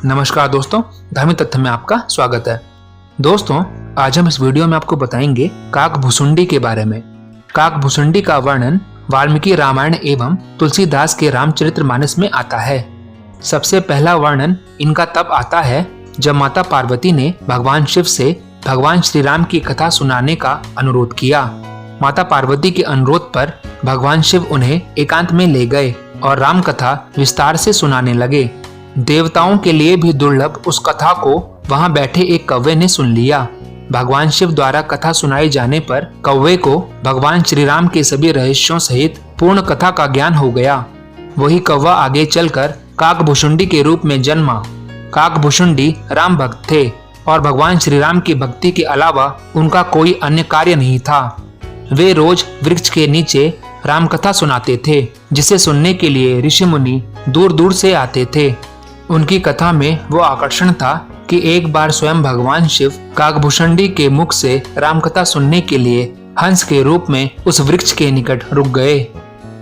नमस्कार दोस्तों, धार्मिक तथ्य में आपका स्वागत है। दोस्तों, आज हम इस वीडियो में आपको बताएंगे काकभुसुंडी के बारे में। काकभुसुंडी का वर्णन वाल्मीकि रामायण एवं तुलसीदास के रामचरितमानस में आता है। सबसे पहला वर्णन इनका तब आता है जब माता पार्वती ने भगवान शिव से भगवान श्री राम की कथा सुनाने का अनुरोध किया। माता पार्वती के अनुरोध पर भगवान शिव उन्हें एकांत में ले गए और राम कथा विस्तार से सुनाने लगे। देवताओं के लिए भी दुर्लभ उस कथा को वहां बैठे एक कौवे ने सुन लिया। भगवान शिव द्वारा कथा सुनाए जाने पर कौवे को भगवान श्री राम के सभी रहस्यों सहित पूर्ण कथा का ज्ञान हो गया। वही कौवा आगे चलकर काकभुसुंडी के रूप में जन्मा। काकभुसुंडी राम भक्त थे और भगवान श्री राम की भक्ति के अलावा उनका कोई अन्य कार्य नहीं था। वे रोज वृक्ष के नीचे राम कथा सुनाते थे, जिसे सुनने के लिए ऋषि मुनि दूर दूर से आते थे। उनकी कथा में वो आकर्षण था कि एक बार स्वयं भगवान शिव काकभुसुंडी के मुख से राम कथा सुनने के लिए हंस के रूप में उस वृक्ष के निकट रुक गए।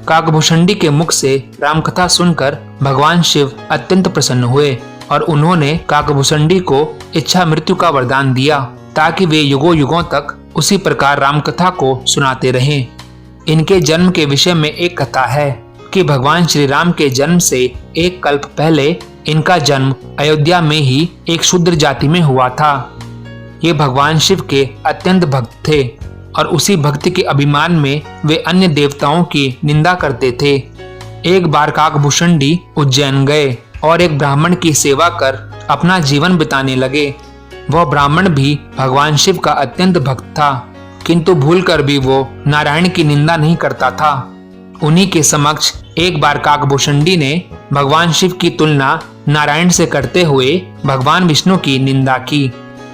काकभुसुंडी के मुख से राम कथा सुनकर भगवान शिव अत्यंत प्रसन्न हुए और उन्होंने काकभुसुंडी को इच्छा मृत्यु का वरदान दिया ताकि वे युगों युगों तक उसी प्रकार राम कथा को सुनाते रहें। इनके जन्म के विषय में एक कथा है कि भगवान श्री राम के जन्म से एक कल्प पहले इनका जन्म अयोध्या में ही एक शूद्र जाति में हुआ था। ये भगवान शिव के अत्यंत भक्त थे और उसी भक्ति के अभिमान में वे अन्य देवताओं की निंदा करते थे। एक बार काकभुसुंडी उज्जैन गए और एक ब्राह्मण की सेवा कर अपना जीवन बिताने लगे। वह ब्राह्मण भी भगवान शिव का अत्यंत भक्त था, किंतु भूलकर भी वो नारायण की निंदा नहीं करता था। उन्हीं के समक्ष एक बार काकभुसुंडी ने भगवान शिव की तुलना नारायण से करते हुए भगवान विष्णु की निंदा की।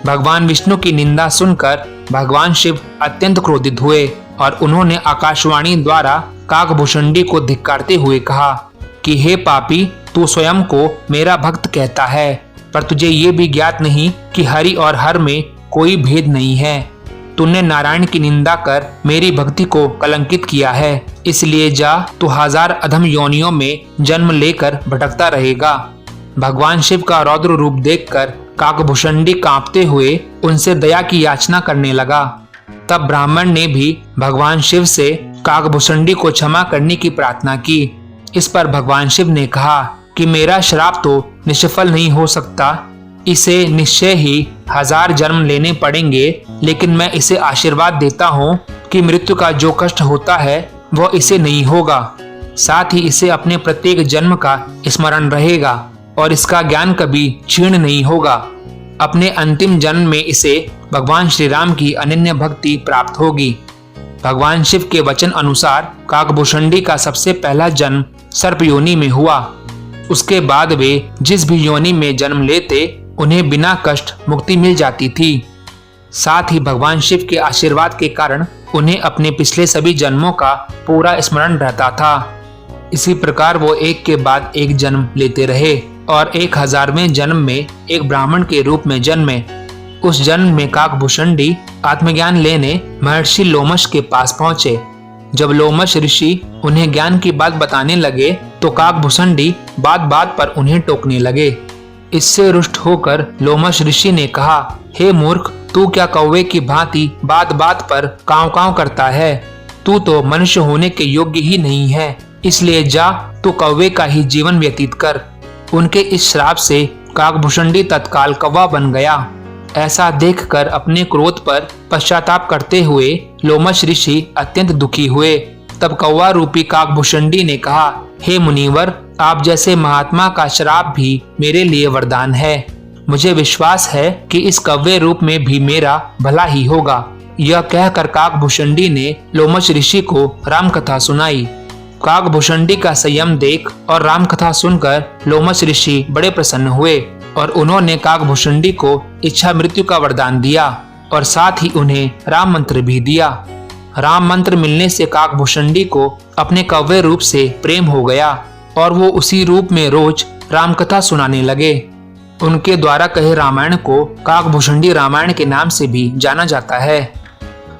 भगवान विष्णु की निंदा सुनकर भगवान शिव अत्यंत क्रोधित हुए और उन्होंने आकाशवाणी द्वारा काकभुसुंडी को धिक्कारते हुए कहा कि हे पापी, तू स्वयं को मेरा भक्त कहता है, पर तुझे ये भी ज्ञात नहीं कि हरि और हर में कोई भेद नहीं है। तूने नारायण की निंदा कर मेरी भक्ति को कलंकित किया है, इसलिए जा, तू 1000 अधम योनियों में जन्म लेकर भटकता रहेगा। भगवान शिव का रौद्र रूप देखकर काकभुसुंडी कांपते हुए उनसे दया की याचना करने लगा। तब ब्राह्मण ने भी भगवान शिव से काकभुसुंडी को क्षमा करने की प्रार्थना की। इस पर भगवान शिव ने कहा कि मेरा श्राप तो निष्फल नहीं हो सकता, इसे निश्चय ही 1000 जन्म लेने पड़ेंगे, लेकिन मैं इसे आशीर्वाद देता हूँ कि मृत्यु का जो कष्ट होता है वह इसे नहीं होगा। साथ ही इसे अपने प्रत्येक जन्म का स्मरण रहेगा और इसका ज्ञान कभी क्षीण नहीं होगा। अपने अंतिम जन्म में इसे भगवान श्री राम की अनन्य भक्ति प्राप्त होगी। भगवान शिव के वचन अनुसार काकभुसुंडी का सबसे पहला जन्म सर्प योनि में हुआ। उसके बाद वे जिस भी योनि में जन्म लेते उन्हें बिना कष्ट मुक्ति मिल जाती थी। साथ ही भगवान शिव के आशीर्वाद के कारण उन्हें अपने पिछले सभी जन्मों का पूरा स्मरण रहता था। इसी प्रकार वो एक के बाद एक जन्म लेते रहे और 1000वें जन्म में एक ब्राह्मण के रूप में जन्मे। उस जन्म में काकभुसुंडी आत्मज्ञान लेने महर्षि लोमश के पास पहुंचे। जब लोमश ऋषि उन्हें ज्ञान की बात बताने लगे तो काकभुसुंडी बात बात पर उन्हें टोकने लगे। इससे रुष्ट होकर लोमश ऋषि ने कहा, हे मूर्ख, तू क्या कौवे की भांति बात बात पर कांव कांव करता है? तू तो मनुष्य होने के योग्य ही नहीं है, इसलिए जा, तू कौवे का ही जीवन व्यतीत कर। उनके इस श्राप से काकभुसुंडी तत्काल कौवा बन गया। ऐसा देखकर अपने क्रोध पर पश्चाताप करते हुए लोमश ऋषि अत्यंत दुखी हुए। तब कौवा रूपी काकभुसुंडी ने कहा, हे मुनिवर, आप जैसे महात्मा का श्राप भी मेरे लिए वरदान है। मुझे विश्वास है कि इस कौवे रूप में भी मेरा भला ही होगा। यह कहकर काकभुसुंडी ने लोमश ऋषि को राम कथा सुनाई। काकभुसुंडी का संयम देख और राम कथा सुनकर लोमश ऋषि बड़े प्रसन्न हुए और उन्होंने काकभुसुंडी को इच्छा मृत्यु का वरदान दिया और साथ ही उन्हें राम मंत्र भी दिया। राम मंत्र मिलने से काकभुसुंडी को अपने कौवे रूप से प्रेम हो गया और वो उसी रूप में रोज राम कथा सुनाने लगे। उनके द्वारा कहे रामायण को काकभुसुंडी रामायण के नाम से भी जाना जाता है।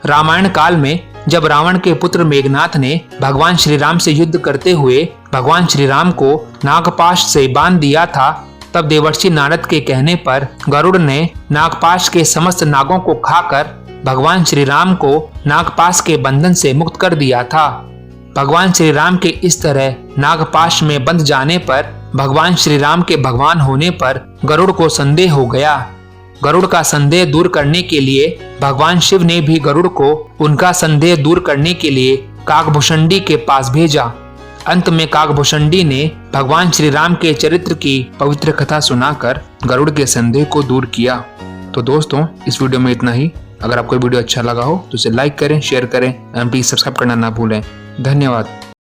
रामायण काल में जब रावण के पुत्र मेघनाथ ने भगवान श्री राम से युद्ध करते हुए भगवान श्री राम को नागपाश से बांध दिया था, तब देवर्षि नारद के कहने पर गरुड़ ने नागपाश के समस्त नागों को खाकर भगवान श्री राम को नागपाश के बंधन से मुक्त कर दिया था। भगवान श्री राम के इस तरह नागपाश में बंध जाने पर भगवान श्री राम के भगवान होने पर गरुड़ को संदेह हो गया। गरुड़ का संदेह दूर करने के लिए भगवान शिव ने भी गरुड़ को उनका संदेह दूर करने के लिए काकभुषुंडी के पास भेजा। अंत में काकभुषुंडी ने भगवान श्री राम के चरित्र की पवित्र कथा सुनाकर गरुड़ के संदेह को दूर किया। तो दोस्तों, इस वीडियो में इतना ही। अगर आपको वीडियो अच्छा लगा हो तो इसे लाइक करें, शेयर करें एंड प्लीज सब्सक्राइब करना ना भूलें। धन्यवाद।